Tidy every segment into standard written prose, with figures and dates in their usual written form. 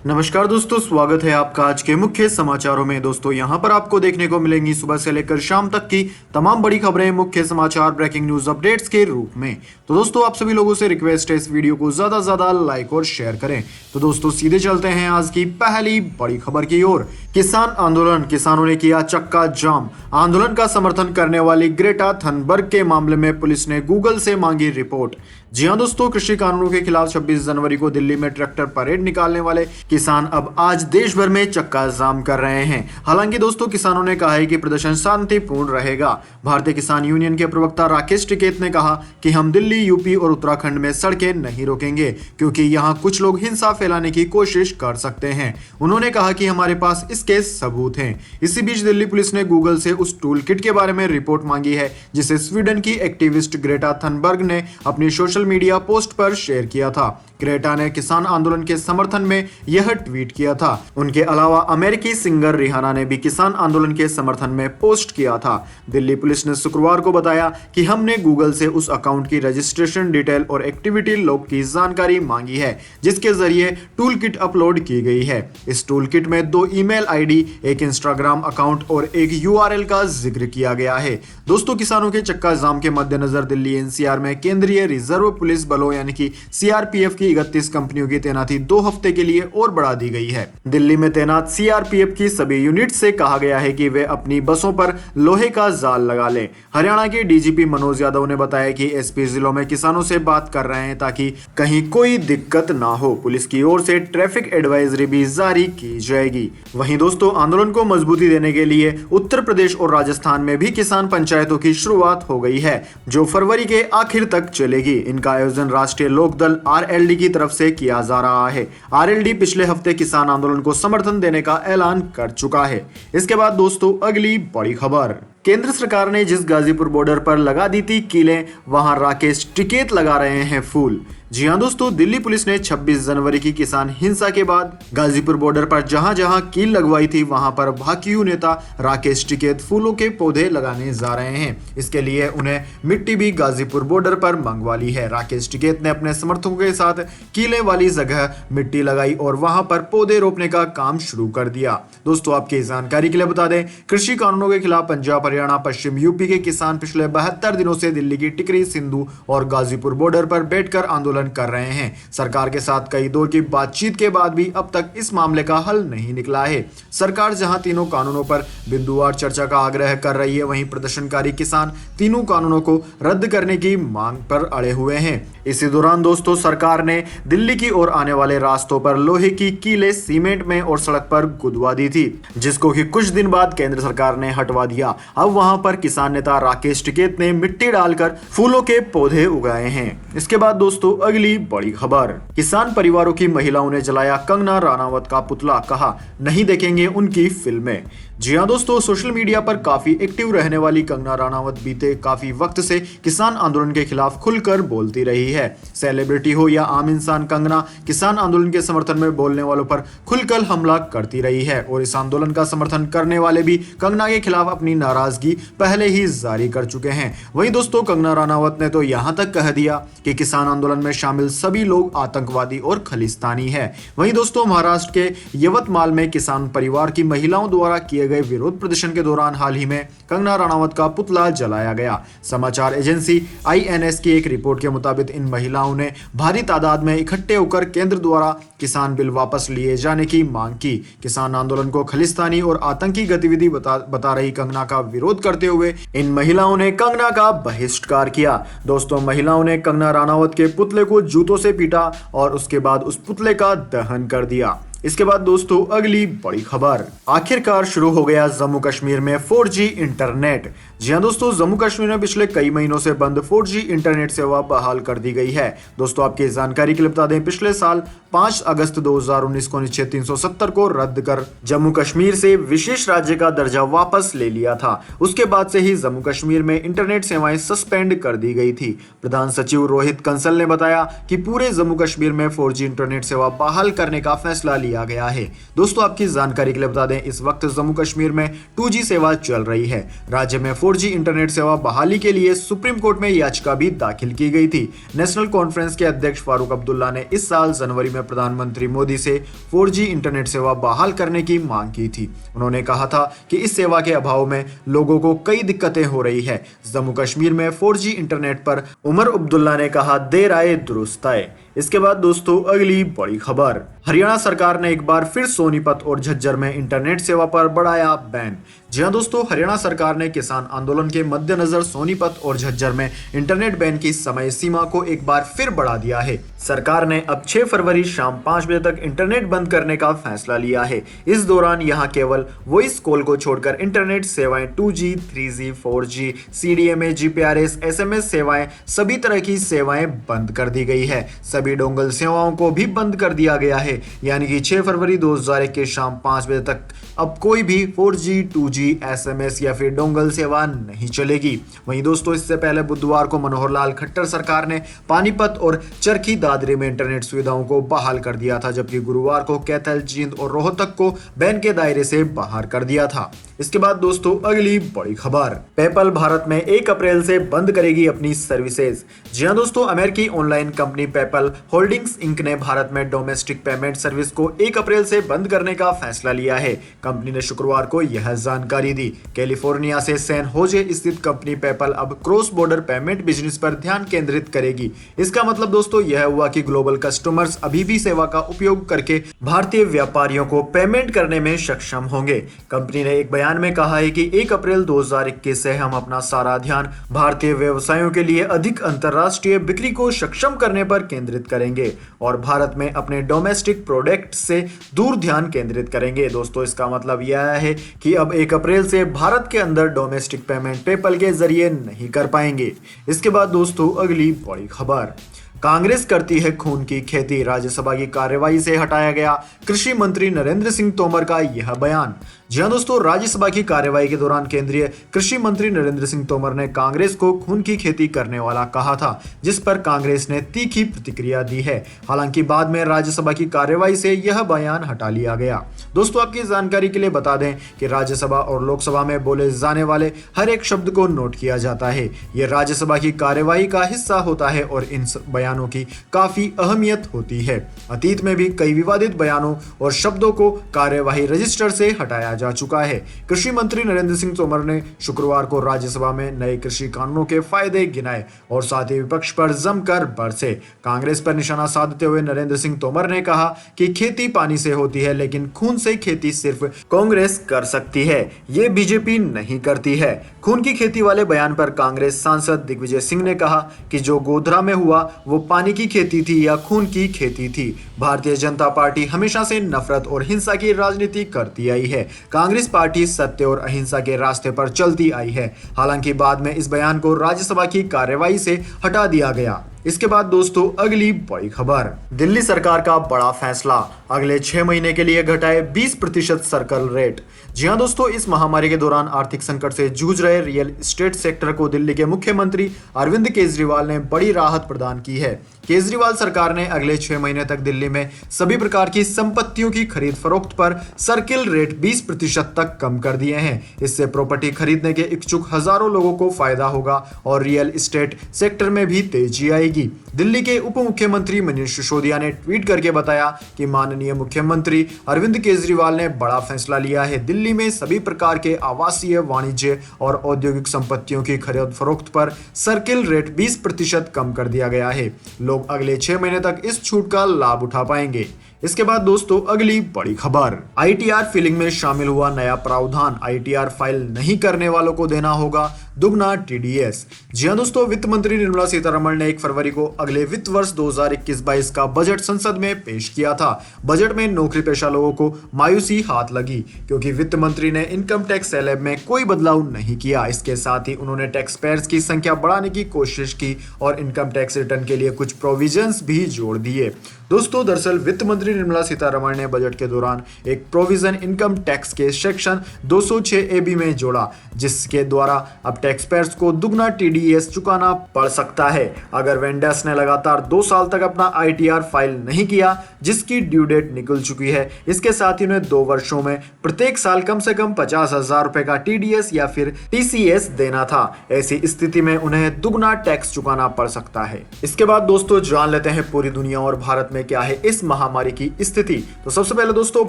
नमस्कार दोस्तों, स्वागत है आपका आज के मुख्य समाचारों में। दोस्तों यहां पर आपको देखने को मिलेंगी सुबह से लेकर शाम तक की तमाम बड़ी खबरें, मुख्य समाचार, ब्रेकिंग न्यूज अपडेट्स के रूप में। तो दोस्तों आप सभी लोगों से रिक्वेस्ट है इस वीडियो को ज्यादा से ज्यादा लाइक और शेयर करें। तो दोस्तों सीधे चलते हैं आज की पहली बड़ी खबर की ओर। किसान आंदोलन, किसानों ने किया चक्का जाम। आंदोलन का समर्थन करने वाली ग्रेटा थनबर्ग के मामले में पुलिस ने गूगल से मांगी रिपोर्ट। जी हां दोस्तों, कृषि कानूनों के खिलाफ 26 जनवरी को दिल्ली में ट्रैक्टर परेड निकालने वाले किसान अब आज देश भर में चक्का जाम कर रहे हैं। हालांकि दोस्तों किसानों ने कहा है कि प्रदर्शन शांतिपूर्ण रहेगा। भारतीय किसान यूनियन के प्रवक्ता राकेश टिकैत ने कहा कि हम दिल्ली, यूपी और उत्तराखंड में सड़कें नहीं रोकेंगे क्योंकि यहां कुछ लोग हिंसा फैलाने की कोशिश कर सकते हैं। उन्होंने कहा कि हमारे पास इसके सबूत हैं। इसी बीच दिल्ली पुलिस ने गूगल से उस टूल किट के बारे में रिपोर्ट मांगी है जिसे स्वीडन की एक्टिविस्ट ग्रेटा थनबर्ग ने अपनी सोशल मीडिया पोस्ट पर शेयर किया था। ग्रेटा ने किसान आंदोलन के समर्थन में यह ट्वीट किया था। उनके अलावा अमेरिकी सिंगर रिहाना ने भी किसान आंदोलन के समर्थन में पोस्ट किया था। दिल्ली पुलिस ने शुक्रवार को बताया कि हमने गूगल से उस अकाउंट की रजिस्ट्रेशन डिटेल और एक्टिविटी लॉग की जानकारी मांगी है जिसके जरिए टूल किट अपलोड की गई है। इस टूल किट में 2 ईमेल आईडी, एक इंस्टाग्राम अकाउंट और एक यूआरएल का जिक्र किया गया है। दोस्तों किसानों के चक्का जाम के मद्देनजर दिल्ली एनसीआर में केंद्रीय रिजर्व पुलिस बलों यानी कि सीआरपीएफ की 31 कंपनियों की तैनाती 2 हफ्ते के लिए और बढ़ा दी गई है। दिल्ली में तैनात सीआरपीएफ की सभी यूनिट से कहा गया है कि वे अपनी बसों पर लोहे का जाल लगा लें। हरियाणा के डीजीपी मनोज यादव ने बताया कि एसपी जिलों में किसानों से बात कर रहे हैं ताकि कहीं कोई दिक्कत ना हो। पुलिस की ओर से ट्रैफिक एडवाइजरी भी जारी की जाएगी। वहीं दोस्तों आंदोलन को मजबूती देने के लिए उत्तर प्रदेश और राजस्थान में भी किसान पंचायतों की शुरुआत हो गई है जो फरवरी के आखिर तक चलेगी। इनका आयोजन राष्ट्रीय लोकदल आरएलडी की तरफ से किया जा रहा है। आरएलडी पिछले हफ्ते किसान आंदोलन को समर्थन देने का ऐलान कर चुका है। इसके बाद दोस्तों अगली बड़ी खबर, केंद्र सरकार ने जिस गाजीपुर बॉर्डर पर लगा दी थी कीलें, वहां राकेश टिकैत लगा रहे हैं फूल। जी हां दोस्तों, दिल्ली पुलिस ने 26 जनवरी की किसान हिंसा के बाद गाजीपुर बॉर्डर पर जहां जहां कील लगवाई थी वहां पर भाकियू नेता राकेश टिकैत फूलों के पौधे लगाने जा रहे हैं। इसके लिए उन्हें मिट्टी भी गाजीपुर बॉर्डर पर मंगवा ली है। राकेश टिकैत ने अपने समर्थकों के साथ कीले वाली जगह मिट्टी लगाई और वहां पर पौधे रोपने का काम शुरू कर दिया। दोस्तों आपकी जानकारी के लिए बता दें, कृषि कानूनों के खिलाफ पंजाब, हरियाणा, पश्चिम यूपी के किसान पिछले 72 दिनों से दिल्ली की टिकरी, सिंधु और गाजीपुर बॉर्डर पर बैठकर आंदोलन कर रहे हैं। सरकार के साथ कई दौर की बातचीत के बाद भी अब तक इस मामले का हल नहीं निकला है। सरकार जहां तीनों कानूनों पर बिंदुवार चर्चा का आग्रह कर रही है, वहीं प्रदर्शनकारी किसान तीनों कानूनों को रद्द करने की मांग पर अड़े हुए हैं। इसी दौरान दोस्तों सरकार ने दिल्ली की ओर आने वाले रास्तों पर लोहे की कीलें सीमेंट में और सड़क पर गुदवा दी थी, जिसको कि कुछ दिन बाद केंद्र सरकार ने हटवा दिया। अब वहां पर किसान नेता राकेश टिकैत ने मिट्टी डालकर फूलों के पौधे उगाए हैं। इसके बाद दोस्तों अगली बड़ी खबर, किसान परिवारों की महिलाओं ने जलाया कंगना रनावत का पुतला, कहा नहीं देखेंगे उनकी फिल्में। जी हां दोस्तों, सोशल मीडिया पर काफी एक्टिव रहने वाली कंगना रनावत बीते काफी वक्त से किसान आंदोलन के खिलाफ खुलकर बोलती रही है। सेलिब्रिटी हो या आम इंसान, कंगना किसान आंदोलन के समर्थन में बोलने वालों पर खुलकर हमला करती रही है और इस आंदोलन का समर्थन करने वाले भी कंगना के खिलाफ अपनी नाराजगी पहले ही जारी कर चुके हैं। वहीं दोस्तों कंगना रनावत ने तो यहां तक कह दिया कि किसान आंदोलन में शामिल सभी लोग आतंकवादी और खलिस्तानी है। वहीं दोस्तों महाराष्ट्र के यवतमाल में किसान परिवार की महिलाओं द्वारा किए गए विरोध प्रदर्शन के दौरान हाल ही में कंगना रनावत का पुतला जलाया गया। समाचार एजेंसी आईएनएस की एक रिपोर्ट के मुताबिक इन महिलाओं ने भारी तादाद में इकट्ठे होकर केंद्र द्वारा किसान बिल वापस लिए जाने की मांग की। किसान आंदोलन को खलिस्तानी और आतंकी गतिविधि बता रही कंगना का विरोध करते हुए इन महिलाओं ने कंगना का बहिष्कार किया। दोस्तों महिलाओं ने कंगना रनावत के पुतले को जूतों से पीटा और उसके बाद उस पुतले का दहन कर दिया। इसके बाद दोस्तों अगली बड़ी खबर, आखिरकार शुरू हो गया जम्मू कश्मीर में 4G इंटरनेट। जी हां दोस्तों, जम्मू कश्मीर में पिछले कई महीनों से बंद 4G इंटरनेट सेवा बहाल कर दी गई है। दोस्तों आपकी जानकारी के लिए बता दें, पिछले साल 5 अगस्त 2019 को अनुच्छेद 370 को रद्द कर जम्मू कश्मीर से विशेष राज्य का दर्जा वापस ले लिया था। उसके बाद से ही जम्मू कश्मीर में इंटरनेट सेवाएं सस्पेंड कर दी गई थी। प्रधान सचिव रोहित कंसल ने बताया कि पूरे जम्मू कश्मीर में 4G इंटरनेट सेवा बहाल करने का फैसला लिया गया है। दोस्तों आपकी जानकारी के लिए बता दें, इस वक्त जम्मू कश्मीर में 2G सेवा चल रही है। राज्य में 4G इंटरनेट सेवा बहाली के लिए सुप्रीम कोर्ट में याचिका भी दाखिल की गई थी। नेशनल कॉन्फ्रेंस के अध्यक्ष फारूक अब्दुल्ला ने इस साल जनवरी में प्रधानमंत्री मोदी से 4G इंटरनेट सेवा बहाल करने की मांग की थी। उन्होंने कहा था कि इस सेवा के अभाव में लोगों को कई दिक्कतें हो रही है। जम्मू कश्मीर में 4G इंटरनेट पर उमर अब्दुल्ला ने कहा, देर आए दुरुस्त आए। इसके बाद दोस्तों अगली बड़ी खबर, हरियाणा सरकार ने एक बार फिर सोनीपत और झज्जर में इंटरनेट सेवा पर बढ़ाया बैन। जी हां दोस्तों, हरियाणा सरकार ने किसान आंदोलन के मद्देनजर सोनीपत और झज्जर में इंटरनेट बैन की समय सीमा को एक बार फिर बढ़ा दिया है। सरकार ने अब 6 फरवरी शाम 5 बजे तक इंटरनेट बंद करने का फैसला लिया है। इस दौरान यहां केवल वॉइस कॉल को छोड़कर इंटरनेट सेवाएं 2G, 3G, 4G, CDMA, GPRS, SMS सेवाएं, सभी तरह की सेवाएं बंद कर दी गई है। सभी डोंगल सेवाओं को भी बंद कर दिया गया है। यानी कि 6 फरवरी 2021 के शाम 5 बजे तक अब कोई भी 4G, 2G, SMS या फिर डोंगल सेवा नहीं चलेगी। वहीं दोस्तों, इससे पहले बुधवार को मनोहर लाल खट्टर सरकार ने पानीपत और चरखी दादरी में इंटरनेट सुविधाओं को बहाल कर दिया था, जबकि गुरुवार को कैथल, जींद और रोहतक को बैन के दायरे से बाहर कर दिया था। इसके बाद दोस्तों अगली बड़ी खबर, पेपल भारत में 1 अप्रैल से बंद करेगी अपनी सर्विसेज। जी हां दोस्तों, अमेरिकी online company PayPal holdings Inc ने भारत में डोमेस्टिक पेमेंट सर्विस को 1 अप्रैल से बंद करने का फैसला लिया है। कंपनी ने शुक्रवार को यह जानकारी दी। कैलिफोर्निया से सैन होजे स्थित कंपनी पेपल अब क्रॉस बॉर्डर पेमेंट बिजनेस पर ध्यान केंद्रित करेगी। इसका मतलब दोस्तों यह हुआ कि ग्लोबल कस्टमर्स अभी भी सेवा का उपयोग करके भारतीय व्यापारियों को पेमेंट करने में सक्षम होंगे। कंपनी ने एक बयान में कहा है कि 1 अप्रैल 2021 से हम अपना सारा ध्यान भारतीय व्यवसायों के लिए अधिक अंतर्राष्ट्रीय बिक्री को सक्षम करने पर केंद्रित करेंगे और भारत में अपने डोमेस्टिक प्रोडक्ट से दूर ध्यान केंद्रित करेंगे। दोस्तों, इसका मतलब यह है कि अब 1 अप्रैल से भारत के अंदर डोमेस्टिक पेमेंट पेपल के जरिए नहीं कर पाएंगे। इसके बाद दोस्तों अगली बड़ी खबर, कांग्रेस करती है खून की खेती, राज्यसभा की कार्यवाही से हटाया गया कृषि मंत्री नरेंद्र सिंह तोमर का यह बयान। जी हां दोस्तों, राज्यसभा की कार्यवाही के दौरान केंद्रीय कृषि मंत्री नरेंद्र सिंह तोमर ने कांग्रेस को खून की खेती करने वाला कहा था, जिस पर कांग्रेस ने तीखी प्रतिक्रिया दी है। हालांकि बाद में राज्यसभा की कार्यवाही से यह बयान हटा लिया गया। दोस्तों, आपकी जानकारी के लिए बता दें कि राज्यसभा और लोकसभा में बोले जाने वाले हर एक शब्द को नोट किया जाता है। यह राज्यसभा की कार्यवाही का हिस्सा होता है और इन बयानों की काफी अहमियत होती है। अतीत में भी कई विवादित बयानों और शब्दों को कार्यवाही रजिस्टर से हटाया जा चुका है। कृषि मंत्री नरेंद्र सिंह तोमर ने शुक्रवार को राज्यसभा में नए कृषि कानूनों के फायदे गिनाए और साथ ही विपक्ष पर जमकर बरसे। कांग्रेस पर निशाना साधते हुए नरेंद्र सिंह तोमर ने कहा कि खेती पानी से होती है, लेकिन खून से खेती सिर्फ कांग्रेस कर सकती है, ये बीजेपी नहीं करती है। खून की खेती वाले बयान पर कांग्रेस सांसद दिग्विजय सिंह ने कहा कि जो गोधरा में हुआ वो पानी की खेती थी या खून की खेती थी। भारतीय जनता पार्टी हमेशा से नफरत और हिंसा की राजनीति करती आई है। कांग्रेस पार्टी सत्य और अहिंसा के रास्ते पर चलती आई है। हालांकि बाद में इस बयान को राज्यसभा की कार्यवाही से हटा दिया गया। इसके बाद दोस्तों अगली बड़ी खबर, दिल्ली सरकार का बड़ा फैसला, अगले 6 महीने के लिए घटाए 20% सर्कल रेट। जी हां दोस्तों, इस महामारी के दौरान आर्थिक संकट से जूझ रहे रियल एस्टेट सेक्टर को दिल्ली के मुख्यमंत्री अरविंद केजरीवाल ने बड़ी राहत प्रदान की है। केजरीवाल सरकार ने अगले 6 महीने तक दिल्ली में सभी प्रकार की संपत्तियों की खरीद फरोख्त पर सर्किल रेट 20% तक कम कर दिए हैं। इससे प्रॉपर्टी खरीदने के इच्छुक हजारों लोगों को फायदा होगा और रियल एस्टेट सेक्टर में भी तेजी आएगी। दिल्ली के उप मुख्यमंत्री मनीष सिसोदिया ने ट्वीट करके बताया कि माननीय मुख्यमंत्री अरविंद केजरीवाल ने बड़ा फैसला लिया है। दिल्ली में सभी प्रकार के आवासीय, वाणिज्य और औद्योगिक संपत्तियों की खरीद फरोख्त पर सर्किल रेट 20% कम कर दिया गया है। लोग अगले 6 महीने तक इस छूट का लाभ उठा पाएंगे। इसके बाद दोस्तों अगली बड़ी खबर, आईटीआर फिलिंग में शामिल हुआ नया प्रावधान, आईटीआर फाइल नहीं करने वालों को देना होगा दुगना टीडीएस। जी हां दोस्तों, वित्त मंत्री निर्मला सीतारमण ने 1 फरवरी को अगले वित्त वर्ष 2021-22 का बजट संसद में पेश किया था। बजट में नौकरी पेशा लोगों को मायूसी हाथ लगी क्योंकि वित्त मंत्री ने इनकम टैक्स स्लैब में कोई बदलाव नहीं किया। इसके साथ ही उन्होंने टैक्स पेयर्स की संख्या बढ़ाने की कोशिश की और इनकम टैक्स रिटर्न के लिए कुछ प्रोविजंस भी जोड़ दिए। दोस्तों, दरअसल वित्त मंत्री निर्मला सीतारमण ने बजट के दौरान एक प्रोविजन इनकम टैक्स के सेक्शन 206AB में जोड़ा, जिसके द्वारा अब टैक्स पेयर्स को दुगना टीडीएस चुकाना पड़ सकता है अगर वे नेशनल लगातार 2 साल तक अपना ITR फाइल नहीं किया, जिसकी ड्यू डेट निकल चुकी है। इसके साथ ही उन्हें 2 वर्षों में प्रत्येक साल कम से कम 50,000 रुपए का TDS या फिर TCS देना था। ऐसी स्थिति में उन्हें दुगना टैक्स चुकाना पड़ सकता है। इसके बाद दोस्तों जान लेते हैं पूरी दुनिया और भारत में क्या है इस महामारी की स्थिति। तो सबसे पहले दोस्तों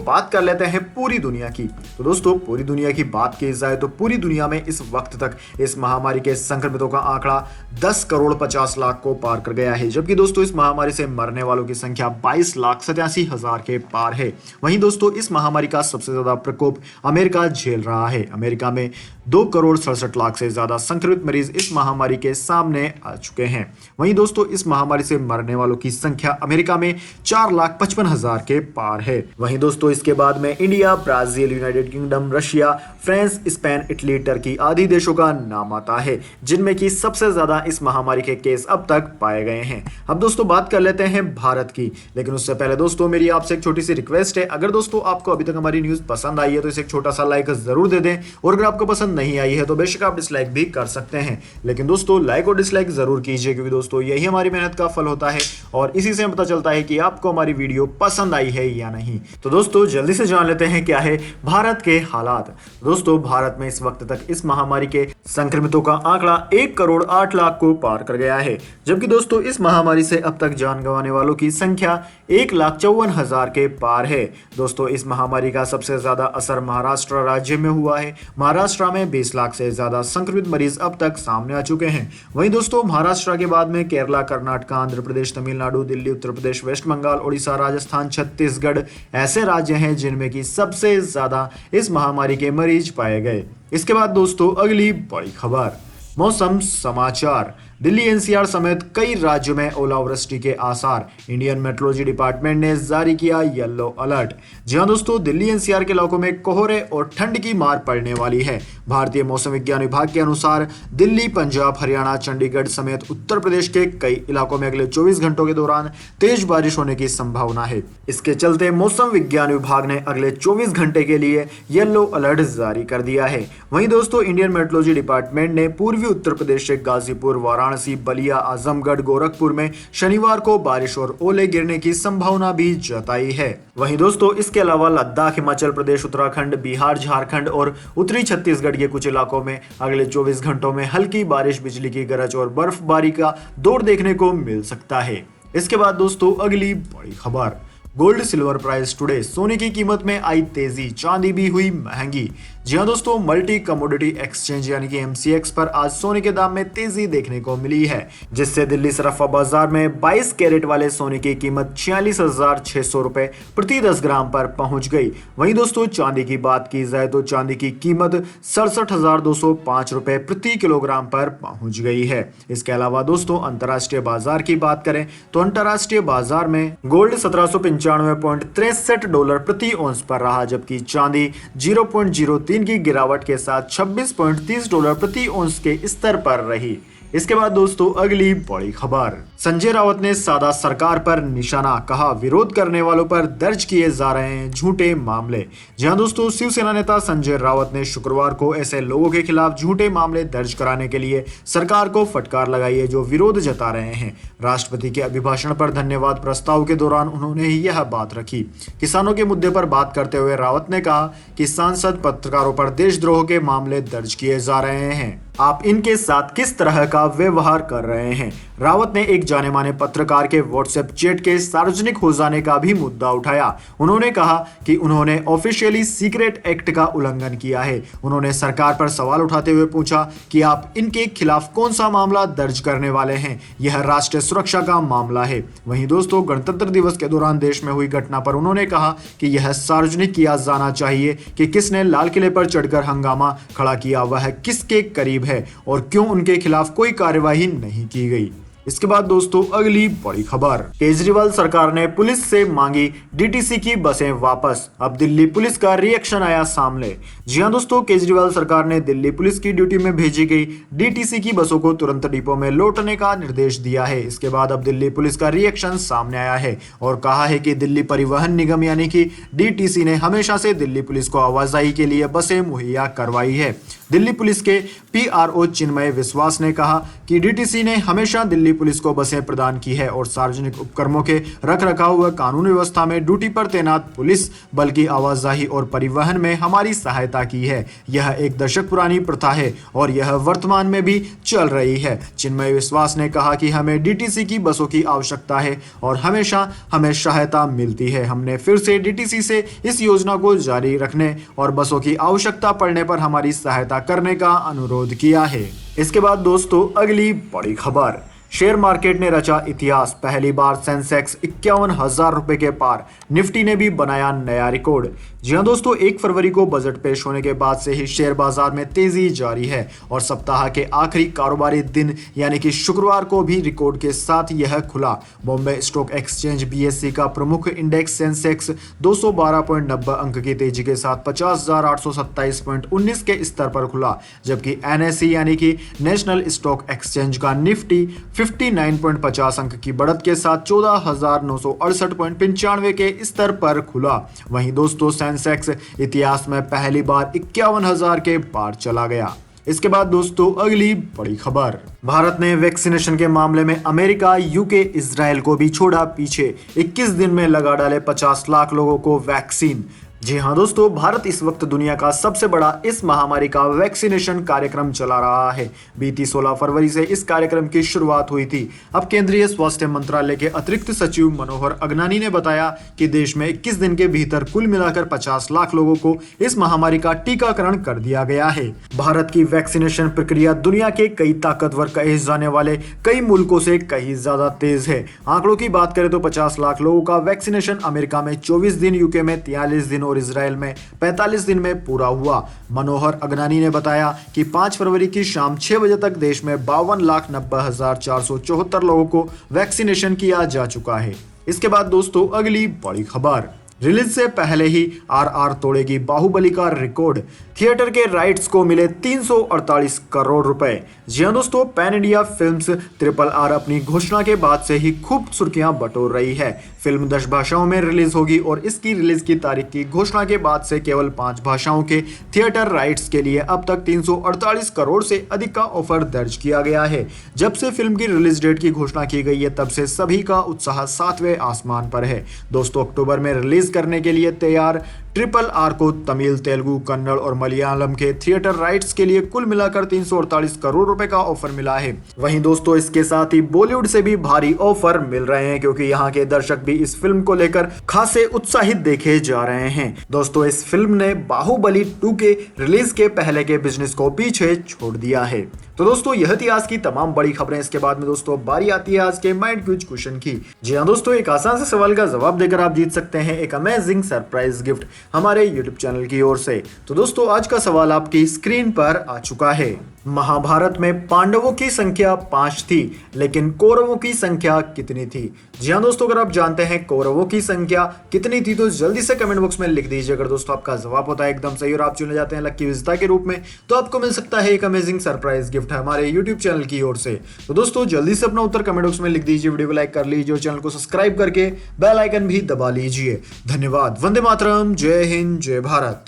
बात कर लेते हैं पूरी दुनिया की। तो दोस्तों पूरी दुनिया की बात की जाए तो पूरी दुनिया में इस वक्त तक इस महामारी के संक्रमितों का आंकड़ा 10 करोड़ 50 लाख को पार कर गया है, जबकि दोस्तों इस महामारी से मरने वालों की संख्या 22,87,000 के पार है। वहीं दोस्तों इस महामारी का सबसे ज्यादा प्रकोप अमेरिका झेल रहा है। अमेरिका में 2 करोड़ 67 लाख से ज्यादा संक्रमित मरीज इस महामारी के सामने आ चुके हैं। वहीं दोस्तों इस महामारी से मरने वालों की संख्या अमेरिका में 4,55,000 के पार है। वहीं दोस्तों इसके बाद में India, Brazil, United kingdom, Russia, France, Spain, Italy, Turkey आदि देशों का नाम आता है, जिनमें की सबसे ज्यादा इस महामारी के केस अब तक पाए गए हैं। अब दोस्तों बात कर लेते हैं भारत की, लेकिन उससे पहले दोस्तों मेरी आपसे एक छोटी सी रिक्वेस्ट है, अगर दोस्तों आपको अभी तक हमारी न्यूज पसंद आई है तो इसे एक छोटा सा लाइक जरूर दे दें, और अगर आपको पसंद नहीं आई है तो बेशक आप डिसलाइक भी कर सकते हैं, लेकिन दोस्तों लाइक और डिसलाइक जरूर कीजिए, क्योंकि दोस्तों यही हमारी मेहनत का फल होता है और इसी से पता चलता है कि आपको हमारी वीडियो पसंद आई है या नहीं। तो दोस्तों जल्दी से जान लेते हैं क्या है भारत के हालात। दोस्तों भारत में इस वक्त तक इस महामारी के संक्रमितों का आंकड़ा 1 करोड़ 8 लाख को पार कर गया है, जबकि दोस्तों इस महामारी से अब तक जान गंवाने वालों की संख्या 1,54,000 के पार है। दोस्तों इस महामारी का सबसे ज्यादा असर महाराष्ट्र राज्य में हुआ है। महाराष्ट्र में 20 लाख से ज्यादा संक्रमित मरीज अब तक सामने आ चुके हैं। वहीं दोस्तों महाराष्ट्र के बाद में केरला, कर्नाटक, आंध्र प्रदेश, तमिलनाडु, दिल्ली, उत्तर प्रदेश, वेस्ट बंगाल, ओडिशा, राजस्थान, छत्तीसगढ़ ऐसे राज्य हैं जिनमें की सबसे ज्यादा इस महामारी के मरीज पाए गए। इसके बाद दोस्तों अगली बड़ी खबर, मौसम समाचार। दिल्ली NCR समेत कई राज्यों में ओलावृष्टि के आसार, इंडियन मेट्रोलॉजी डिपार्टमेंट ने जारी किया येलो अलर्ट। जी हां दोस्तों दिल्ली NCR के इलाकों में कोहरे और ठंड की मार पड़ने वाली है। भारतीय मौसम विज्ञान विभाग के अनुसार दिल्ली, पंजाब, हरियाणा, चंडीगढ़ समेत उत्तर प्रदेश के कई इलाकों में अगले 24 घंटों के दौरान तेज बारिश होने की संभावना है। इसके चलते मौसम विज्ञान विभाग ने अगले 24 घंटे के लिए येलो अलर्ट जारी कर दिया है। वहीं दोस्तों इंडियन मेट्रोलॉजी डिपार्टमेंट ने पूर्वी उत्तर प्रदेश से गाजीपुर, वाराणसी, बलिया, आजमगढ़, गोरखपुर में शनिवार को बारिश और ओले गिरने की संभावना भी जताई है। वहीं दोस्तों इसके अलावा लद्दाख, हिमाचल प्रदेश, उत्तराखंड, बिहार, झारखंड और उत्तरी छत्तीसगढ़ के कुछ इलाकों में अगले 24 घंटों में हल्की बारिश, बिजली की गरज और बर्फबारी का दौर देखने को मिल सकता है। इसके बाद दोस्तों अगली बड़ी खबर, गोल्ड सिल्वर प्राइस टुडे। सोने की कीमत में आई तेजी, चांदी भी हुई महंगी। जी हां दोस्तों मल्टी कमोडिटी एक्सचेंज यानी कि MCX पर आज सोने के दाम में तेजी देखने को मिली है, जिससे दिल्ली सराफा बाजार में 22 कैरेट वाले सोने की कीमत 46,600 रुपए प्रति 10 ग्राम पर पहुंच गई। वहीं दोस्तों चांदी की बात की जाए तो चांदी की कीमत 67,205 रुपए प्रति किलोग्राम पर पहुंच गई है। इसके अलावा दोस्तों अंतर्राष्ट्रीय बाजार की बात करें तो अंतर्राष्ट्रीय बाजार में गोल्ड 1795.63 डॉलर प्रति औंस पर रहा, जबकि चांदी 0.03 की गिरावट के साथ 26.30 डॉलर प्रति औंस के स्तर पर रही। इसके बाद दोस्तों अगली बड़ी खबर, संजय राउत ने साधा सरकार पर निशाना, कहा विरोध करने वालों पर दर्ज किए जा रहे हैं झूठे मामले। जी हां दोस्तों शिवसेना नेता संजय राउत ने शुक्रवार को ऐसे लोगों के खिलाफ झूठे मामले दर्ज कराने के लिए सरकार को फटकार लगाई है जो विरोध जता रहे हैं। राष्ट्रपति के अभिभाषण पर धन्यवाद प्रस्ताव के दौरान उन्होंने यह बात रखी। किसानों के मुद्दे पर बात करते हुए रावत ने कहा कि सांसद पत्रकारों पर देशद्रोह के मामले दर्ज किए जा रहे हैं, आप इनके साथ किस तरह का व्यवहार कर रहे हैं। रावत ने एक जाने माने पत्रकार के व्हाट्सएप चैट के सार्वजनिक हो जाने का भी मुद्दा उठाया। उन्होंने कहा कि उन्होंने ऑफिशियली सीक्रेट एक्ट का उल्लंघन किया है। उन्होंने सरकार पर सवाल उठाते हुए पूछा कि आप इनके खिलाफ कौन सा मामला दर्ज करने वाले हैं, यह राष्ट्रीय सुरक्षा का मामला है। वहीं दोस्तों गणतंत्र दिवस के दौरान देश में हुई घटना पर उन्होंने कहा कि यह सार्वजनिक किया जाना चाहिए कि किसने लाल किले पर चढ़कर हंगामा खड़ा किया, वह किसके करीब है और क्यों उनके खिलाफ कोई कार्यवाही नहीं की गई। इसके बाद दोस्तों अगली बड़ी खबर, केजरीवाल सरकार ने पुलिस से मांगी डीटीसी की बसें वापस, अब दिल्ली पुलिस का रिएक्शन आया सामने। जी हां दोस्तों केजरीवाल सरकार ने दिल्ली पुलिस की ड्यूटी में भेजी गई डीटीसी की बसों को तुरंत डिपो में लौटने का निर्देश दिया है। इसके बाद अब दिल्ली पुलिस का रिएक्शन सामने आया है और कहा है कि दिल्ली परिवहन निगम यानी कि डीटीसी ने हमेशा से दिल्ली पुलिस को आवाजाही के लिए बसें मुहैया करवाई है। दिल्ली पुलिस के पीआरओ चिन्मय विश्वास ने कहा कि डीटीसी ने हमेशा दिल्ली पुलिस को बसें प्रदान की है और सार्वजनिक उपक्रमों के रखरखाव व कानून व्यवस्था में ड्यूटी पर तैनात पुलिस बल की आवाजाही और परिवहन में हमारी सहायता की है। यह एक दशक पुरानी प्रथा है और यह वर्तमान में भी चल रही है। चिन्मय विश्वास ने कहा कि हमें डीटीसी की बसों की आवश्यकता है और हमेशा हमें सहायता मिलती है। हमने फिर से डीटीसी से इस योजना को जारी रखने और बसों की आवश्यकता पड़ने पर हमारी सहायता करने का अनुरोध किया है। इसके बाद दोस्तों अगली बड़ी खबर, शेयर मार्केट ने रचा इतिहास, पहली बार सेंसेक्स 51,000 रुपए के पार, निफ्टी ने भी बनाया नया रिकॉर्ड। जी हां दोस्तों, 1 फरवरी को बजट पेश होने के बाद से ही शेयर बाजार में तेजी जारी है और सप्ताह के आखिरी कारोबारी दिन यानी कि शुक्रवार को भी रिकॉर्ड के साथ यह खुला। बॉम्बे स्टॉक एक्सचेंज बीएसई का प्रमुख इंडेक्स सेंसेक्स 212.90 अंक की तेजी के साथ 50,827.19 के स्तर पर खुला, जबकि एनएसई यानी कि नेशनल स्टॉक एक्सचेंज का निफ्टी 59.50 अंक की बढ़त के साथ 14,968.95 के स्तर पर खुला। वहीं दोस्तों सेंसेक्स इतिहास में पहली बार 51,000 के पार चला गया। इसके बाद दोस्तों अगली बड़ी खबर, भारत ने वैक्सीनेशन के मामले में अमेरिका, यूके, इजराइल को भी छोड़ा पीछे, 21 दिन में लगा डाले 50 लाख लोगों को वैक्सीन। जी हां दोस्तों, भारत इस वक्त दुनिया का सबसे बड़ा इस महामारी का वैक्सीनेशन कार्यक्रम चला रहा है। बीती 16 फरवरी से इस कार्यक्रम की शुरुआत हुई थी। अब केंद्रीय स्वास्थ्य मंत्रालय के अतिरिक्त सचिव मनोहर अगनानी ने बताया कि देश में 21 दिन के भीतर कुल मिलाकर 50 लाख लोगों को इस महामारी का टीकाकरण कर दिया गया है। भारत की वैक्सीनेशन प्रक्रिया दुनिया के कई ताकतवर कहे जाने वाले कई मुल्कों से कहीं ज्यादा तेज है। आंकड़ों की बात करें तो 50 लाख लोगों का वैक्सीनेशन अमेरिका में 24 दिन, यूके में 43 दिन और इजराइल में 45 दिन में पूरा हुआ। मनोहर अगनानी ने बताया कि 5 फरवरी की शाम 6 बजे तक देश में 52,90,474 लोगों को वैक्सीनेशन किया जा चुका है। इसके बाद दोस्तों अगली बड़ी खबर, रिलीज से पहले ही आरआर तोड़ेगी बाहुबली का रिकॉर्ड, थिएटर के राइट्स को मिले 348 करोड़ रुपए। जी हां दोस्तों, पैन इंडिया फिल्म्स RRR अपनी घोषणा के बाद से ही खूब सुर्खियां बटोर रही है। फिल्म 10 भाषाओं में रिलीज होगी और इसकी रिलीज की तारीख की घोषणा के बाद से केवल 5 भाषाओं के थिएटर राइट्स के लिए अब तक 348 करोड़ से अधिक का ऑफर दर्ज किया गया है। जब से फिल्म की रिलीज डेट की घोषणा की गई है तब से सभी का उत्साह 7वें आसमान पर है। दोस्तों अक्टूबर में रिलीज करने के लिए तैयार RRR को तमिल, तेलुगु, कन्नड़ और मलयालम के थिएटर राइट्स के लिए कुल मिलाकर 348 करोड़ रुपए का ऑफर मिला है। वहीं दोस्तों इसके साथ ही बॉलीवुड से भी भारी ऑफर मिल रहे हैं क्योंकि यहाँ के दर्शक भी इस फिल्म को लेकर खासे उत्साहित देखे जा रहे हैं। दोस्तों इस फिल्म ने बाहुबली 2 के रिलीज के पहले के बिजनेस को पीछे छोड़ दिया है। तो दोस्तों यह थी आज की तमाम बड़ी खबरें। इसके बाद में दोस्तों बारी आती है आज के माइंड क्विज क्वेश्चन की। जी हाँ दोस्तों, एक आसान से सवाल का जवाब देकर आप जीत सकते हैं एक अमेजिंग सरप्राइज गिफ्ट हमारे यूट्यूब चैनल की ओर से। तो दोस्तों आज का सवाल आपकी स्क्रीन पर आ चुका है। महाभारत में पांडवों की संख्या 5 थी लेकिन कौरवों की संख्या कितनी थी? जी हाँ दोस्तों, अगर आप जानते हैं कौरवों की संख्या कितनी थी तो जल्दी से कमेंट बॉक्स में लिख दीजिए। अगर दोस्तों आपका जवाब होता है एकदम सही और आप चुने जाते हैं लकी विजेता के रूप में तो आपको मिल सकता है एक अमेजिंग सरप्राइज गिफ्ट हमारे यूट्यूब चैनल की ओर से। तो दोस्तों जल्दी से अपना उत्तर कमेंट बॉक्स में लिख दीजिए, वीडियो को लाइक कर लीजिए और चैनल को सब्सक्राइब करके बेल आइकन भी दबा लीजिए। धन्यवाद। वंदे मातरम, जय हिंद, जय भारत।